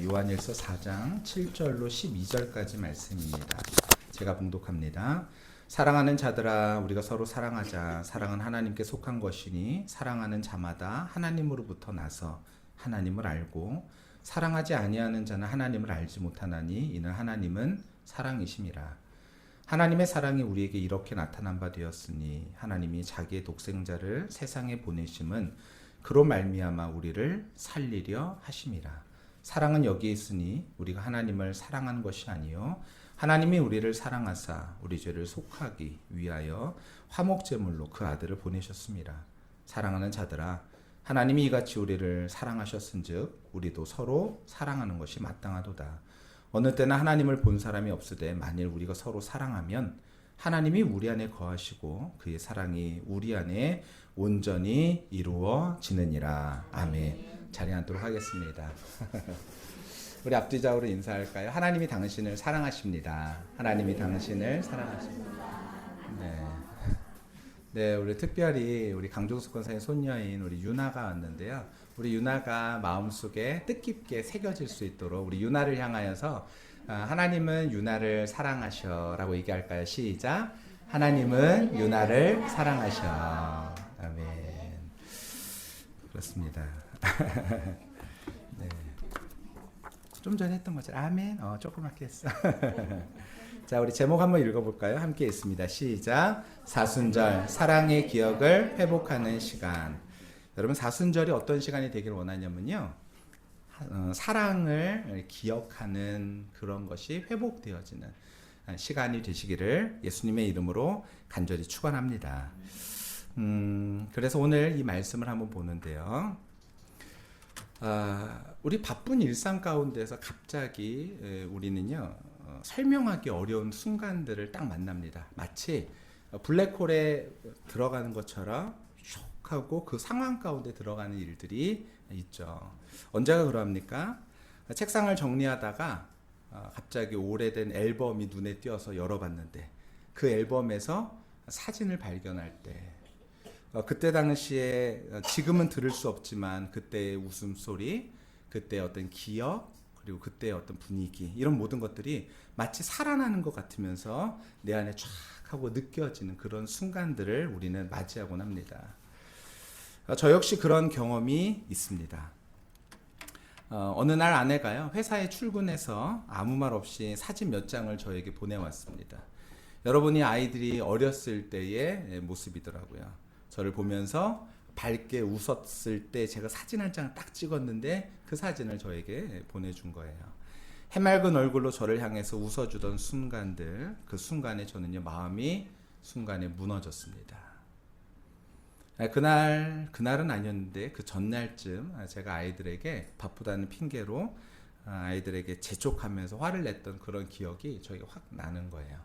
요한일서 4장 7절로 12절까지 말씀입니다. 제가 봉독합니다. 사랑하는 자들아, 우리가 서로 사랑하자. 사랑은 하나님께 속한 것이니 사랑하는 자마다 하나님으로부터 나서 하나님을 알고, 사랑하지 아니하는 자는 하나님을 알지 못하나니 이는 하나님은 사랑이심이라. 하나님의 사랑이 우리에게 이렇게 나타난 바 되었으니 하나님이 자기의 독생자를 세상에 보내심은 그로 말미암아 우리를 살리려 하심이라. 사랑은 여기에 있으니 우리가 하나님을 사랑한 것이 아니요 하나님이 우리를 사랑하사 우리 죄를 속하기 위하여 화목제물로 그 아들을 보내셨습니다. 사랑하는 자들아, 하나님이 이같이 우리를 사랑하셨은즉 우리도 서로 사랑하는 것이 마땅하도다. 어느 때나 하나님을 본 사람이 없으되 만일 우리가 서로 사랑하면 하나님이 우리 안에 거하시고 그의 사랑이 우리 안에 온전히 이루어지느니라. 아멘. 자리에 앉도록 하겠습니다. 우리 앞뒤적으로 인사할까요? 하나님이 당신을 사랑하십니다. 하나님이 당신을 사랑하십니다. 네, 우리 특별히 우리 강종숙 권사의 손녀인 우리 유나가 왔는데요. 우리 유나가 마음속에 뜻깊게 새겨질 수 있도록 우리 유나를 향하여서 하나님은 유나를 사랑하셔라고 얘기할까요? 시작. 하나님은 유나를 사랑하셔. 아멘. 그렇습니다. 네. 좀 전에 했던 것처럼 아멘. 조그맣게 했어. 자, 우리 제목 한번 읽어볼까요? 함께 읽습니다. 시작. 사순절, 사랑의 기억을 회복하는 시간. 여러분, 사순절이 어떤 시간이 되길 원하냐면요, 사랑을 기억하는 그런 것이 회복되어지는 시간이 되시기를 예수님의 이름으로 간절히 축원합니다. 그래서 오늘 이 말씀을 한번 보는데요. 우리 바쁜 일상 가운데서 갑자기 우리는요, 설명하기 어려운 순간들을 딱 만납니다. 마치 블랙홀에 들어가는 것처럼 슉 하고 그 상황 가운데 들어가는 일들이 있죠. 언제가 그럽니까? 책상을 정리하다가 갑자기 오래된 앨범이 눈에 띄어서 열어봤는데 그 앨범에서 사진을 발견할 때, 그때 당시에 지금은 들을 수 없지만 그때의 웃음소리, 그때의 어떤 기억, 그리고 그때의 어떤 분위기, 이런 모든 것들이 마치 살아나는 것 같으면서 내 안에 쫙 하고 느껴지는 그런 순간들을 우리는 맞이하곤 합니다. 저 역시 그런 경험이 있습니다. 어느 날 아내가요, 회사에 출근해서 아무 말 없이 사진 몇 장을 저에게 보내왔습니다. 여러분이 아이들이 어렸을 때의 모습이더라고요. 저를 보면서 밝게 웃었을 때 제가 사진 한 장 딱 찍었는데 그 사진을 저에게 보내준 거예요. 해맑은 얼굴로 저를 향해서 웃어주던 순간들, 그 순간에 저는요, 마음이 순간에 무너졌습니다. 그날은 아니었는데 그 전날쯤 제가 아이들에게 바쁘다는 핑계로 아이들에게 재촉하면서 화를 냈던 그런 기억이 저에게 확 나는 거예요.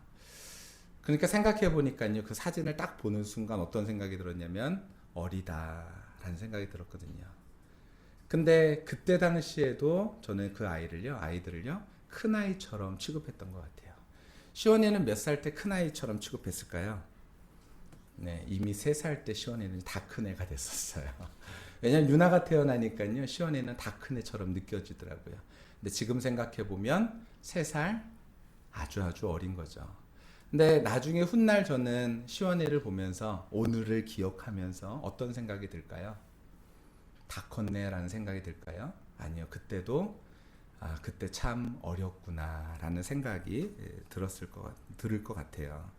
그러니까 생각해 보니까요, 그 사진을 딱 보는 순간 어떤 생각이 들었냐면 어리다라는 생각이 들었거든요. 근데 그때 당시에도 저는 그 아이들을요, 큰아이처럼 취급했던 것 같아요. 시원이는 몇 살 때 큰아이처럼 취급했을까요? 네, 이미 3살 때 시원이는 다 큰 애가 됐었어요. 왜냐면 유나가 태어나니까요, 시원이는 다 큰 애처럼 느껴지더라고요. 근데 지금 생각해 보면 3살, 아주 어린 거죠. 근데 나중에 훗날 저는 시원이를 보면서 오늘을 기억하면서 어떤 생각이 들까요? 다 컸네라는 생각이 들까요? 아니요, 그때도 그때 참 어렸구나라는 생각이 들을 것 같아요.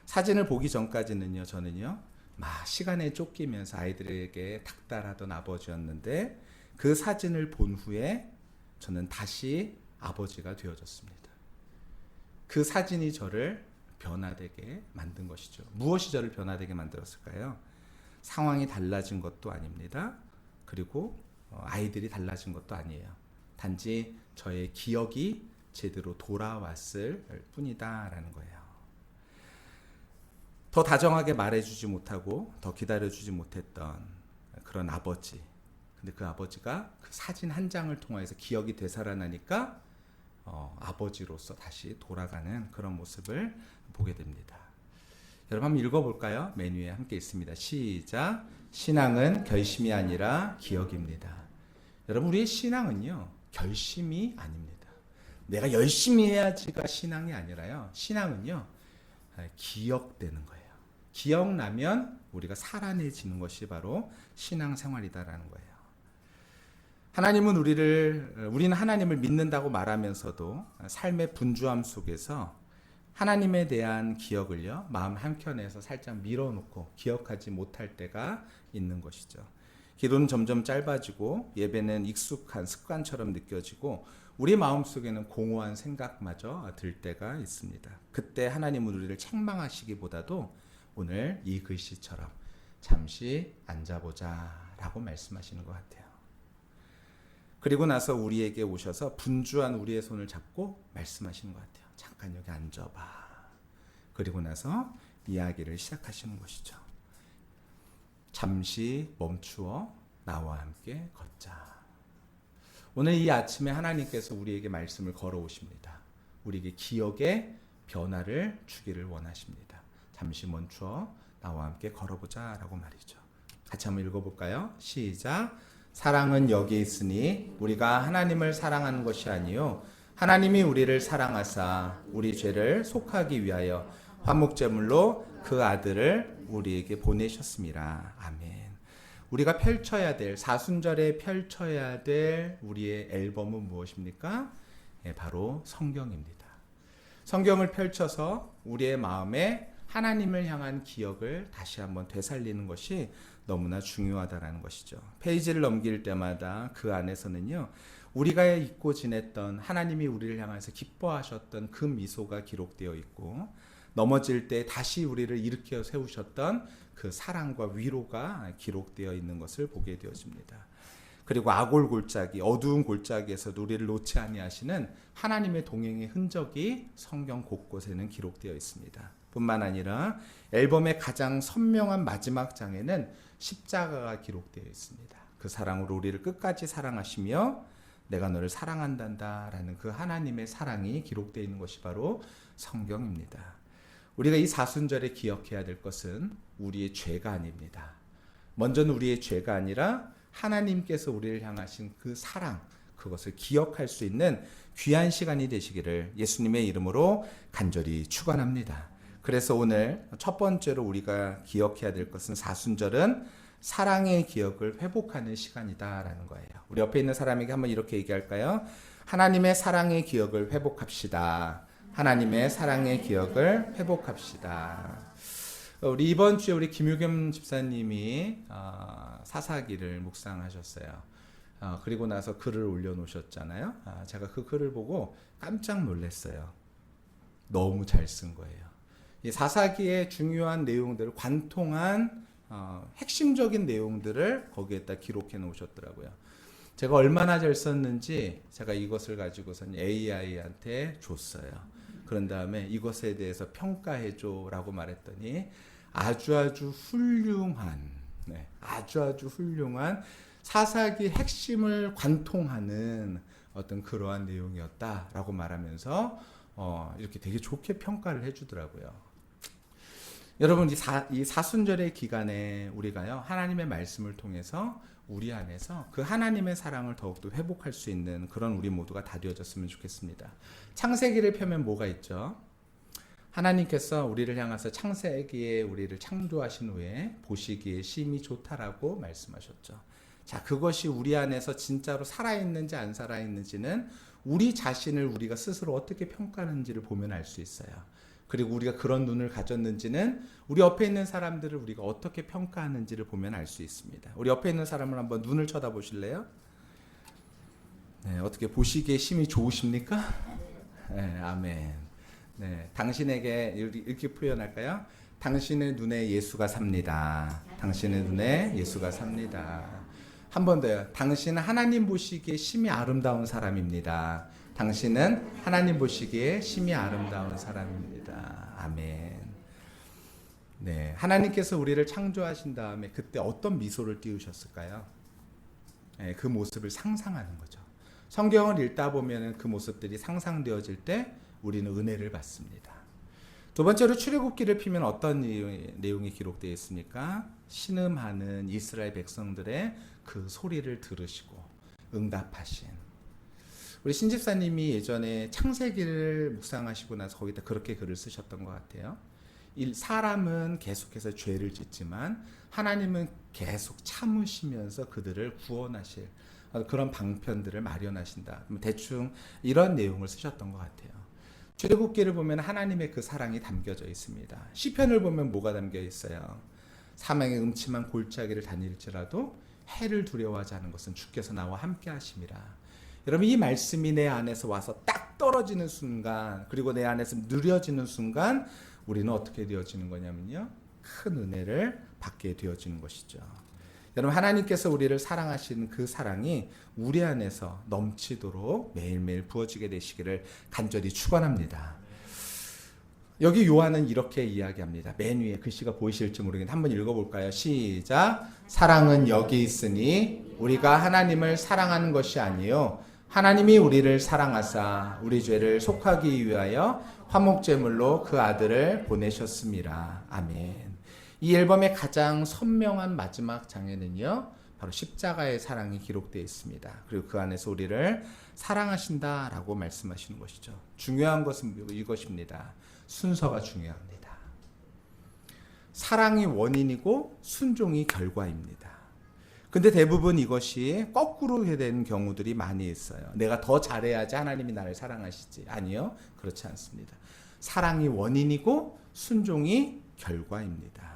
사진을 보기 전까지는요, 저는요, 시간에 쫓기면서 아이들에게 닥달하던 아버지였는데 그 사진을 본 후에 저는 다시 아버지가 되어졌습니다. 그 사진이 저를 변화되게 만든 것이죠. 무엇이 저를 변화되게 만들었을까요? 상황이 달라진 것도 아닙니다. 그리고 아이들이 달라진 것도 아니에요. 단지 저의 기억이 제대로 돌아왔을 뿐이다라는 거예요. 더 다정하게 말해주지 못하고 더 기다려주지 못했던 그런 아버지. 근데 그 아버지가 그 사진 한 장을 통해서 기억이 되살아나니까 아버지로서 다시 돌아가는 그런 모습을 보게 됩니다. 여러분 한번 읽어볼까요? 맨 위에 함께 있습니다. 시작. 신앙은 결심이 아니라 기억입니다. 여러분, 우리의 신앙은요, 결심이 아닙니다. 내가 열심히 해야지가 신앙이 아니라요. 신앙은요, 기억되는 거예요. 기억나면 우리가 살아내지는 것이 바로 신앙생활이다라는 거예요. 우리는 하나님을 믿는다고 말하면서도 삶의 분주함 속에서 하나님에 대한 기억을요, 마음 한켠에서 살짝 밀어놓고 기억하지 못할 때가 있는 것이죠. 기도는 점점 짧아지고 예배는 익숙한 습관처럼 느껴지고 우리 마음속에는 공허한 생각마저 들 때가 있습니다. 그때 하나님은 우리를 책망하시기보다도 오늘 이 글씨처럼 잠시 앉아보자 라고 말씀하시는 것 같아요. 그리고 나서 우리에게 오셔서 분주한 우리의 손을 잡고 말씀하시는 것 같아요. 잠깐 여기 앉아봐. 그리고 나서 이야기를 시작하시는 것이죠. 잠시 멈추어 나와 함께 걷자. 오늘 이 아침에 하나님께서 우리에게 말씀을 걸어오십니다. 우리에게 기억의 변화를 주기를 원하십니다. 잠시 멈추어 나와 함께 걸어보자 라고 말이죠. 같이 한번 읽어볼까요? 시작. 사랑은 여기 있으니 우리가 하나님을 사랑하는 것이 아니요 하나님이 우리를 사랑하사 우리 죄를 속하기 위하여 화목제물로 그 아들을 우리에게 보내셨습니다. 아멘. 우리가 사순절에 펼쳐야 될 우리의 앨범은 무엇입니까? 바로 성경입니다. 성경을 펼쳐서 우리의 마음에 하나님을 향한 기억을 다시 한번 되살리는 것이 너무나 중요하다라는 것이죠. 페이지를 넘길 때마다 그 안에서는요, 우리가 잊고 지냈던 하나님이 우리를 향해서 기뻐하셨던 그 미소가 기록되어 있고, 넘어질 때 다시 우리를 일으켜 세우셨던 그 사랑과 위로가 기록되어 있는 것을 보게 되어집니다. 그리고 어두운 골짜기에서도 우리를 놓지 아니하시는 하나님의 동행의 흔적이 성경 곳곳에는 기록되어 있습니다. 뿐만 아니라 앨범의 가장 선명한 마지막 장에는 십자가가 기록되어 있습니다. 그 사랑으로 우리를 끝까지 사랑하시며 내가 너를 사랑한단다 라는 그 하나님의 사랑이 기록되어 있는 것이 바로 성경입니다. 우리가 이 사순절에 기억해야 될 것은 우리의 죄가 아닙니다. 먼저는 우리의 죄가 아니라 하나님께서 우리를 향하신 그 사랑, 그것을 기억할 수 있는 귀한 시간이 되시기를 예수님의 이름으로 간절히 축원합니다. 그래서 오늘 첫 번째로 우리가 기억해야 될 것은 사순절은 사랑의 기억을 회복하는 시간이다라는 거예요. 우리 옆에 있는 사람에게 한번 이렇게 얘기할까요? 하나님의 사랑의 기억을 회복합시다. 하나님의 사랑의 기억을 회복합시다. 우리 이번 주에 우리 김유겸 집사님이 사사기를 묵상하셨어요. 그리고 나서 글을 올려놓으셨잖아요. 제가 그 글을 보고 깜짝 놀랐어요. 너무 잘 쓴 거예요. 이 사사기의 중요한 내용들을 관통한 핵심적인 내용들을 거기에다 기록해 놓으셨더라고요. 제가 얼마나 잘 썼는지 제가 이것을 가지고선 AI한테 줬어요. 그런 다음에 이것에 대해서 평가해줘 라고 말했더니 아주 훌륭한 사사기 핵심을 관통하는 어떤 그러한 내용이었다라고 말하면서 이렇게 되게 좋게 평가를 해주더라고요. 여러분, 이 사순절의 기간에 우리가요, 하나님의 말씀을 통해서 우리 안에서 그 하나님의 사랑을 더욱더 회복할 수 있는 그런 우리 모두가 다 되어졌으면 좋겠습니다. 창세기를 펴면 뭐가 있죠? 하나님께서 우리를 향해서 창세기에 우리를 창조하신 후에 보시기에 심히 좋다라고 말씀하셨죠. 자, 그것이 우리 안에서 진짜로 살아있는지 안 살아있는지는 우리 자신을 우리가 스스로 어떻게 평가하는지를 보면 알 수 있어요. 그리고 우리가 그런 눈을 가졌는지는 우리 옆에 있는 사람들을 우리가 어떻게 평가하는지를 보면 알 수 있습니다. 우리 옆에 있는 사람을 한번 눈을 쳐다보실래요? 네, 어떻게 보시기에 심히 좋으십니까? 네, 아멘. 네, 당신에게 이렇게 표현할까요? 당신의 눈에 예수가 삽니다. 당신의 눈에 예수가 삽니다. 한 번 더요. 당신은 하나님 보시기에 심히 아름다운 사람입니다. 당신은 하나님 보시기에 심히 아름다운 사람입니다. 아멘. 네, 하나님께서 우리를 창조하신 다음에 그때 어떤 미소를 띄우셨을까요? 네, 그 모습을 상상하는 거죠. 성경을 읽다 보면 그 모습들이 상상되어질 때 우리는 은혜를 받습니다. 두 번째로 출애굽기를 피면 어떤 내용이 기록되어 있습니까? 신음하는 이스라엘 백성들의 그 소리를 들으시고 응답하신. 우리 신집사님이 예전에 창세기를 묵상하시고 나서 거기다 그렇게 글을 쓰셨던 것 같아요. 사람은 계속해서 죄를 짓지만 하나님은 계속 참으시면서 그들을 구원하실 그런 방편들을 마련하신다. 대충 이런 내용을 쓰셨던 것 같아요. 출애굽기를 보면 하나님의 그 사랑이 담겨져 있습니다. 시편을 보면 뭐가 담겨 있어요? 사망의 음침한 골짜기를 다닐지라도 해를 두려워하지 않은 것은 주께서 나와 함께 하심이라. 여러분, 이 말씀이 내 안에서 와서 딱 떨어지는 순간, 그리고 내 안에서 누려지는 순간 우리는 어떻게 되어지는 거냐면요, 큰 은혜를 받게 되어지는 것이죠. 여러분, 하나님께서 우리를 사랑하시는 그 사랑이 우리 안에서 넘치도록 매일매일 부어지게 되시기를 간절히 축원합니다. 여기 요한은 이렇게 이야기합니다. 맨 위에 글씨가 보이실지 모르겠는데 한번 읽어볼까요? 시작. 사랑은 여기 있으니 우리가 하나님을 사랑하는 것이 아니요 하나님이 우리를 사랑하사 우리 죄를 속하기 위하여 화목제물로 그 아들을 보내셨습니다. 아멘. 이 앨범의 가장 선명한 마지막 장에는요, 바로 십자가의 사랑이 기록되어 있습니다. 그리고 그 안에서 우리를 사랑하신다라고 말씀하시는 것이죠. 중요한 것은 이것입니다. 순서가 중요합니다. 사랑이 원인이고 순종이 결과입니다. 근데 대부분 이것이 거꾸로 되는 경우들이 많이 있어요. 내가 더 잘해야지 하나님이 나를 사랑하시지. 아니요, 그렇지 않습니다. 사랑이 원인이고 순종이 결과입니다.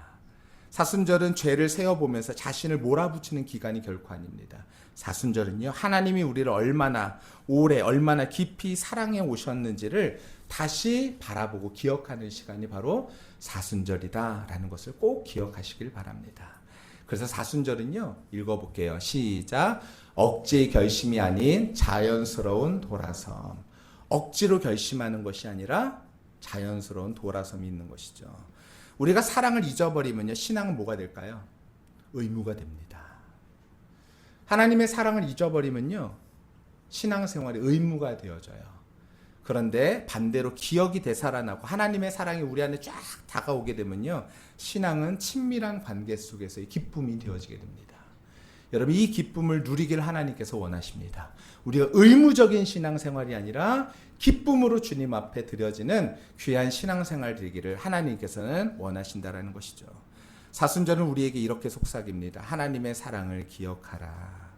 사순절은 죄를 세어보면서 자신을 몰아붙이는 기간이 결코 아닙니다. 사순절은요, 하나님이 우리를 얼마나 오래, 얼마나 깊이 사랑해 오셨는지를 다시 바라보고 기억하는 시간이 바로 사순절이다라는 것을 꼭 기억하시길 바랍니다. 그래서 사순절은요, 읽어볼게요. 시작. 억지의 결심이 아닌 자연스러운 돌아섬. 억지로 결심하는 것이 아니라 자연스러운 돌아섬이 있는 것이죠. 우리가 사랑을 잊어버리면요, 신앙은 뭐가 될까요? 의무가 됩니다. 하나님의 사랑을 잊어버리면요, 신앙생활이 의무가 되어져요. 그런데 반대로 기억이 되살아나고 하나님의 사랑이 우리 안에 쫙 다가오게 되면요, 신앙은 친밀한 관계 속에서의 기쁨이 되어지게 됩니다. 여러분, 이 기쁨을 누리길 하나님께서 원하십니다. 우리가 의무적인 신앙생활이 아니라 기쁨으로 주님 앞에 드려지는 귀한 신앙생활 되기를 하나님께서는 원하신다라는 것이죠. 사순절은 우리에게 이렇게 속삭입니다. 하나님의 사랑을 기억하라.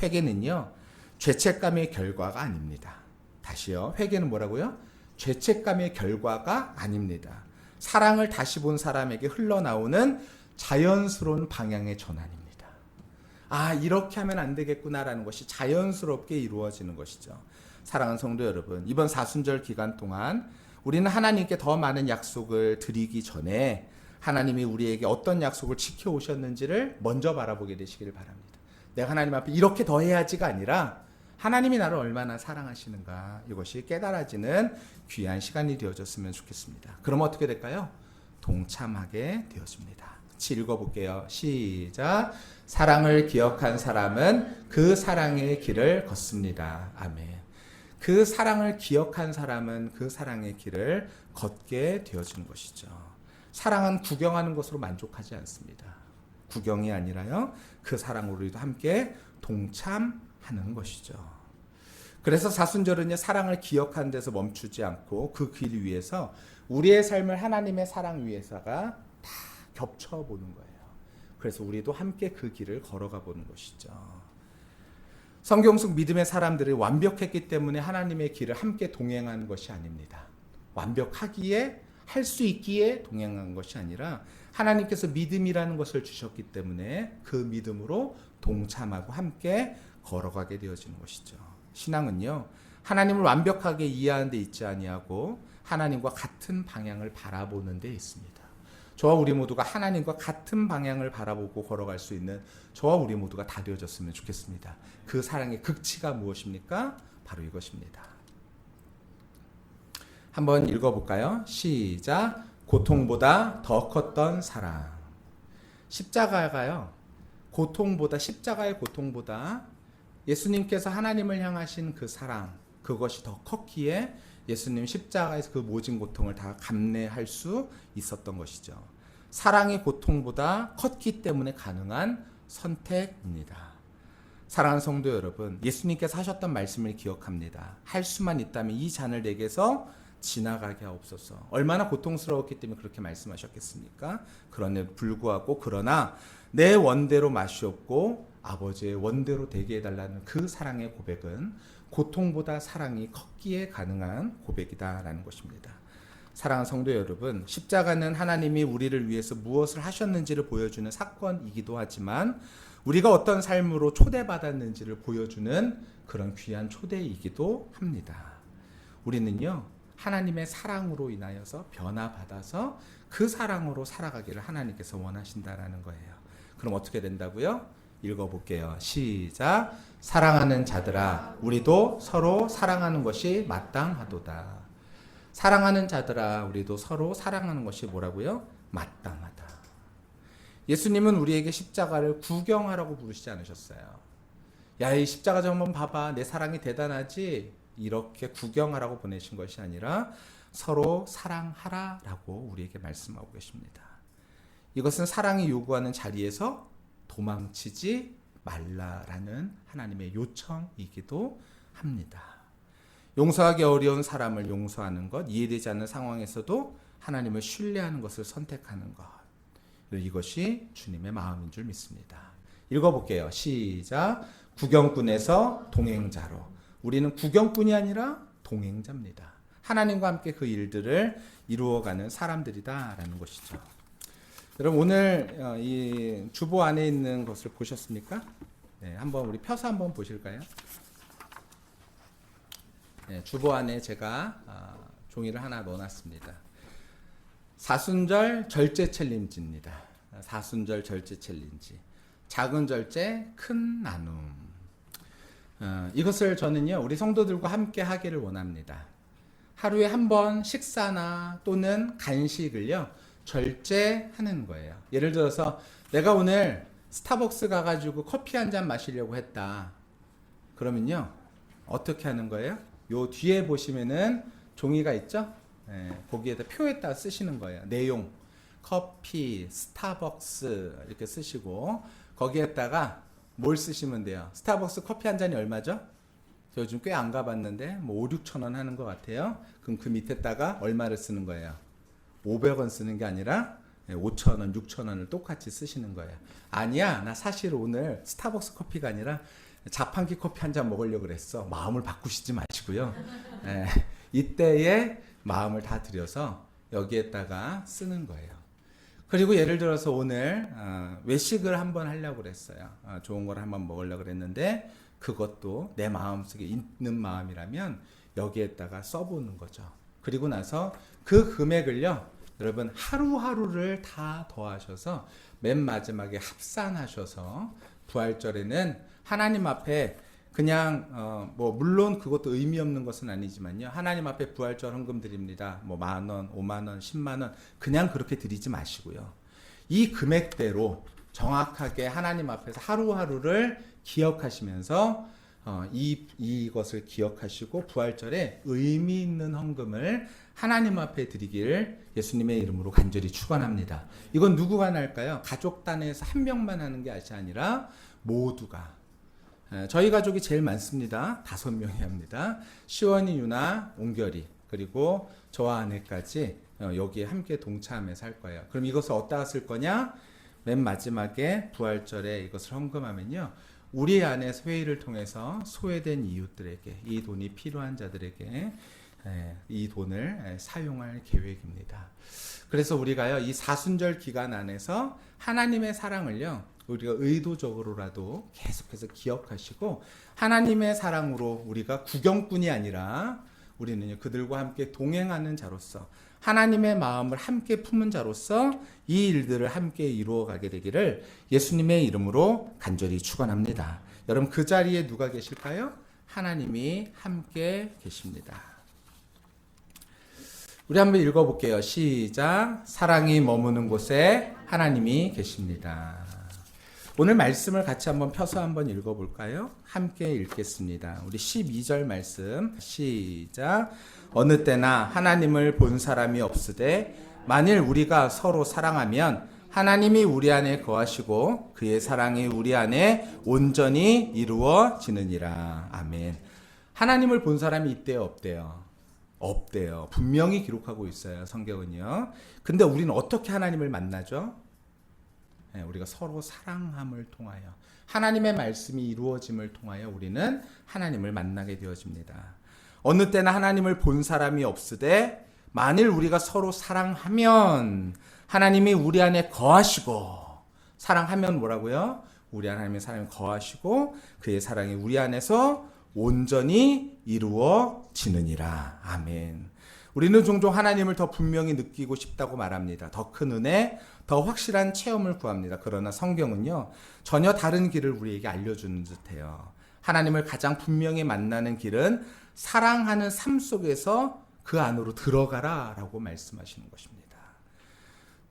회개는요, 죄책감의 결과가 아닙니다. 다시요, 회개는 뭐라고요? 죄책감의 결과가 아닙니다. 사랑을 다시 본 사람에게 흘러나오는 자연스러운 방향의 전환입니다. 아, 이렇게 하면 안 되겠구나라는 것이 자연스럽게 이루어지는 것이죠. 사랑하는 성도 여러분, 이번 사순절 기간 동안 우리는 하나님께 더 많은 약속을 드리기 전에 하나님이 우리에게 어떤 약속을 지켜오셨는지를 먼저 바라보게 되시기를 바랍니다. 내가 하나님 앞에 이렇게 더 해야지가 아니라 하나님이 나를 얼마나 사랑하시는가, 이것이 깨달아지는 귀한 시간이 되어졌으면 좋겠습니다. 그럼 어떻게 될까요? 동참하게 되어집니다. 같이 읽어볼게요. 시작. 사랑을 기억한 사람은 그 사랑의 길을 걷습니다. 아멘. 그 사랑을 기억한 사람은 그 사랑의 길을 걷게 되어지는 것이죠. 사랑은 구경하는 것으로 만족하지 않습니다. 구경이 아니라요, 그 사랑으로 우리도 함께 동참하는 것이죠. 그래서 사순절은요, 사랑을 기억하는 데서 멈추지 않고 그 길 위에서 우리의 삶을 하나님의 사랑 위에서가 다 겹쳐보는 거예요. 그래서 우리도 함께 그 길을 걸어가 보는 것이죠. 성경 속 믿음의 사람들이 완벽했기 때문에 하나님의 길을 함께 동행한 것이 아닙니다. 완벽하기에, 할 수 있기에 동행한 것이 아니라 하나님께서 믿음이라는 것을 주셨기 때문에 그 믿음으로 동참하고 함께 걸어가게 되어지는 것이죠. 신앙은요, 하나님을 완벽하게 이해하는 데 있지 아니하고 하나님과 같은 방향을 바라보는 데 있습니다. 저와 우리 모두가 하나님과 같은 방향을 바라보고 걸어갈 수 있는 저와 우리 모두가 다 되어졌으면 좋겠습니다. 그 사랑의 극치가 무엇입니까? 바로 이것입니다. 한번 읽어볼까요? 시작. 고통보다 더 컸던 사랑. 십자가가요, 십자가의 고통보다 예수님께서 하나님을 향하신 그 사랑, 그것이 더 컸기에 예수님 십자가에서 그 모진 고통을 다 감내할 수 있었던 것이죠. 사랑의 고통보다 컸기 때문에 가능한 선택입니다. 사랑하는 성도 여러분, 예수님께서 하셨던 말씀을 기억합니다. 할 수만 있다면 이 잔을 내게서 지나가게 하옵소서. 얼마나 고통스러웠기 때문에 그렇게 말씀하셨겠습니까? 그럼에도 불구하고 그러나 내 원대로 마시옵고 아버지의 원대로 되게 해달라는 그 사랑의 고백은 고통보다 사랑이 컸기에 가능한 고백이다라는 것입니다. 사랑하는 성도 여러분, 십자가는 하나님이 우리를 위해서 무엇을 하셨는지를 보여주는 사건이기도 하지만 우리가 어떤 삶으로 초대받았는지를 보여주는 그런 귀한 초대이기도 합니다. 우리는요, 하나님의 사랑으로 인하여서 변화받아서 그 사랑으로 살아가기를 하나님께서 원하신다라는 거예요. 그럼 어떻게 된다고요? 읽어볼게요. 시작. 사랑하는 자들아, 우리도 서로 사랑하는 것이 마땅하도다. 사랑하는 자들아, 우리도 서로 사랑하는 것이 뭐라고요? 마땅하다. 예수님은 우리에게 십자가를 구경하라고 부르시지 않으셨어요. 야, 이 십자가 좀 한번 봐봐. 내 사랑이 대단하지? 이렇게 구경하라고 보내신 것이 아니라 서로 사랑하라라고 우리에게 말씀하고 계십니다. 이것은 사랑이 요구하는 자리에서 도망치지 말라라는 하나님의 요청이기도 합니다. 용서하기 어려운 사람을 용서하는 것, 이해되지 않는 상황에서도 하나님을 신뢰하는 것을 선택하는 것, 이것이 주님의 마음인 줄 믿습니다. 읽어볼게요. 시작. 구경꾼에서 동행자로. 우리는 구경꾼이 아니라 동행자입니다. 하나님과 함께 그 일들을 이루어가는 사람들이다라는 것이죠. 여러분, 오늘 이 주보 안에 있는 것을 보셨습니까? 네, 한번 우리 펴서 한번 보실까요? 네, 주보 안에 제가 종이를 하나 넣어놨습니다. 사순절 절제 챌린지입니다. 사순절 절제 챌린지. 작은 절제, 큰 나눔. 이것을 저는요, 우리 성도들과 함께 하기를 원합니다. 하루에 한 번 식사나 또는 간식을요, 절제하는 거예요. 예를 들어서 내가 오늘 스타벅스 가가지고 커피 한 잔 마시려고 했다. 그러면요, 어떻게 하는 거예요? 요 뒤에 보시면은 종이가 있죠? 네, 거기에다 표에다 쓰시는 거예요. 내용, 커피, 스타벅스 이렇게 쓰시고 거기에다가 뭘 쓰시면 돼요? 스타벅스 커피 한 잔이 얼마죠? 저 요즘 꽤 안 가봤는데 뭐 5, 6천 원 하는 것 같아요. 그럼 그 밑에다가 얼마를 쓰는 거예요? 500원 쓰는 게 아니라 5천 원, 6천 원을 똑같이 쓰시는 거예요. 아니야, 나 사실 오늘 스타벅스 커피가 아니라 자판기 커피 한 잔 먹으려고 그랬어. 마음을 바꾸시지 마시고요. 네, 이때에 마음을 다 들여서 여기에다가 쓰는 거예요. 그리고 예를 들어서 오늘 외식을 한번 하려고 그랬어요. 좋은 걸 한번 먹으려고 그랬는데 그것도 내 마음속에 있는 마음이라면 여기에다가 써보는 거죠. 그리고 나서 그 금액을요, 여러분 하루하루를 다 더하셔서 맨 마지막에 합산하셔서 부활절에는 하나님 앞에 그냥 뭐 물론 그것도 의미 없는 것은 아니지만요, 하나님 앞에 부활절 헌금 드립니다. 뭐 10,000원, 50,000원, 10,000원 그냥 그렇게 드리지 마시고요. 이 금액대로 정확하게 하나님 앞에서 하루하루를 기억하시면서 이것을 기억하시고 부활절에 의미 있는 헌금을 하나님 앞에 드리기를 예수님의 이름으로 간절히 축원합니다. 이건 누구가 할까요? 가족 단위에서 한 명만 하는 게 아니라 모두가. 저희 가족이 제일 많습니다. 5명이 합니다. 시원이, 유나, 옹결이, 그리고 저와 아내까지 여기에 함께 동참해서 할 거예요. 그럼 이것을 어디다가 쓸 거냐? 맨 마지막에 부활절에 이것을 헌금하면요, 우리 안에서 회의를 통해서 소외된 이웃들에게, 이 돈이 필요한 자들에게 이 돈을 사용할 계획입니다. 그래서 우리가요, 이 사순절 기간 안에서 하나님의 사랑을요, 우리가 의도적으로라도 계속해서 기억하시고 하나님의 사랑으로 우리가 구경꾼이 아니라 우리는 그들과 함께 동행하는 자로서 하나님의 마음을 함께 품은 자로서 이 일들을 함께 이루어가게 되기를 예수님의 이름으로 간절히 축원합니다. 여러분, 그 자리에 누가 계실까요? 하나님이 함께 계십니다. 우리 한번 읽어볼게요. 시작. 사랑이 머무는 곳에 하나님이 계십니다. 오늘 말씀을 같이 한번 펴서 한번 읽어볼까요? 함께 읽겠습니다. 우리 12절 말씀 시작. 어느 때나 하나님을 본 사람이 없으되 만일 우리가 서로 사랑하면 하나님이 우리 안에 거하시고 그의 사랑이 우리 안에 온전히 이루어지느니라. 아멘. 하나님을 본 사람이 있대요, 없대요? 없대요. 분명히 기록하고 있어요, 성경은요. 근데 우리는 어떻게 하나님을 만나죠? 네, 우리가 서로 사랑함을 통하여, 하나님의 말씀이 이루어짐을 통하여 우리는 하나님을 만나게 되어집니다. 어느 때나 하나님을 본 사람이 없으되 만일 우리가 서로 사랑하면 하나님이 우리 안에 거하시고, 사랑하면 뭐라고요? 우리 안에 하나님의 사랑이 거하시고 그의 사랑이 우리 안에서 온전히 이루어지느니라. 아멘. 우리는 종종 하나님을 더 분명히 느끼고 싶다고 말합니다. 더 큰 은혜, 더 확실한 체험을 구합니다. 그러나 성경은요, 전혀 다른 길을 우리에게 알려주는 듯해요. 하나님을 가장 분명히 만나는 길은 사랑하는 삶 속에서 그 안으로 들어가라 라고 말씀하시는 것입니다.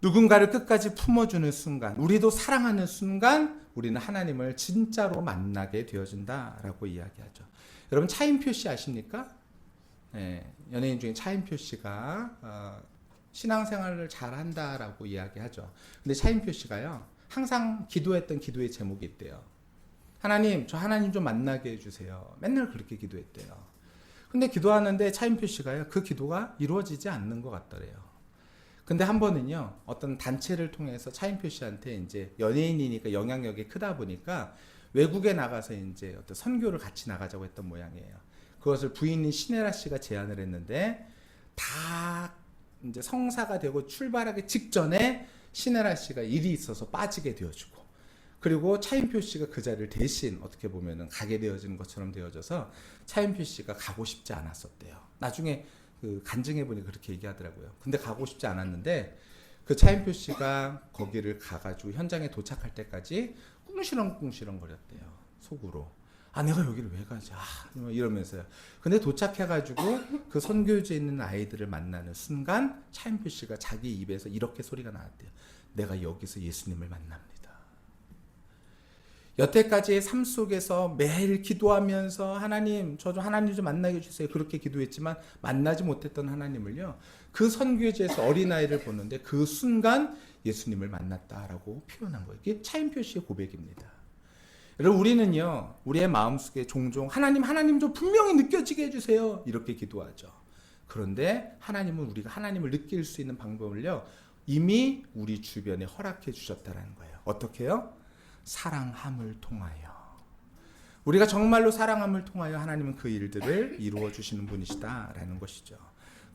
누군가를 끝까지 품어주는 순간, 우리도 사랑하는 순간 우리는 하나님을 진짜로 만나게 되어진다라고 이야기하죠. 여러분 차인표 씨 아십니까? 네, 연예인 중에 차인표 씨가 신앙생활을 잘한다라고 이야기하죠. 근데 차인표 씨가요, 항상 기도했던 기도의 제목이 있대요. 하나님, 저 하나님 좀 만나게 해주세요. 맨날 그렇게 기도했대요. 근데 기도하는데 차인표 씨가요, 그 기도가 이루어지지 않는 것 같더래요. 근데 한 번은요, 어떤 단체를 통해서 차인표 씨한테 이제 연예인이니까 영향력이 크다 보니까 외국에 나가서 이제 어떤 선교를 같이 나가자고 했던 모양이에요. 그것을 부인인 신혜라 씨가 제안을 했는데 다 이제 성사가 되고 출발하기 직전에 신혜라 씨가 일이 있어서 빠지게 되어지고, 그리고 차인표 씨가 그 자리를 대신 어떻게 보면은 가게 되어지는 것처럼 되어져서 차인표 씨가 가고 싶지 않았었대요. 나중에 그 간증해 보니 그렇게 얘기하더라고요. 근데 가고 싶지 않았는데 그 차인표 씨가 거기를 가가지고 현장에 도착할 때까지 꿍시렁꿍시렁 거렸대요. 속으로. 아, 내가 여기를 왜 가지? 이러면서요. 근데 도착해가지고 그 선교지에 있는 아이들을 만나는 순간 차인표 씨가 자기 입에서 이렇게 소리가 나왔대요. 내가 여기서 예수님을 만납니다. 여태까지의 삶 속에서 매일 기도하면서 하나님, 저 좀 하나님 좀 만나게 해주세요. 그렇게 기도했지만 만나지 못했던 하나님을요, 그 선교지에서 어린아이를 보는데 그 순간 예수님을 만났다라고 표현한 거예요. 이게 차인표 씨의 고백입니다. 여러분, 우리는요, 우리의 마음속에 종종 하나님 좀 분명히 느껴지게 해주세요. 이렇게 기도하죠. 그런데 하나님은 우리가 하나님을 느낄 수 있는 방법을요, 이미 우리 주변에 허락해 주셨다는 거예요. 어떻게요? 사랑함을 통하여. 우리가 정말로 사랑함을 통하여 하나님은 그 일들을 이루어 주시는 분이시다라는 것이죠.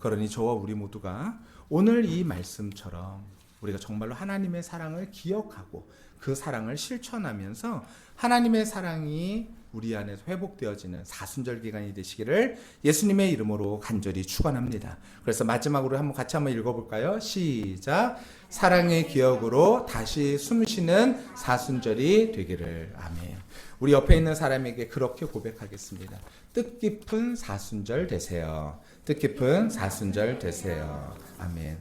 그러니 저와 우리 모두가 오늘 이 말씀처럼 우리가 정말로 하나님의 사랑을 기억하고 그 사랑을 실천하면서 하나님의 사랑이 우리 안에서 회복되어지는 사순절 기간이 되시기를 예수님의 이름으로 간절히 축원합니다. 그래서 마지막으로 같이 한번 읽어볼까요? 시작. 사랑의 기억으로 다시 숨쉬는 사순절이 되기를. 아멘. 우리 옆에 있는 사람에게 그렇게 고백하겠습니다. 뜻깊은 사순절 되세요. 뜻깊은 사순절 되세요. 아멘.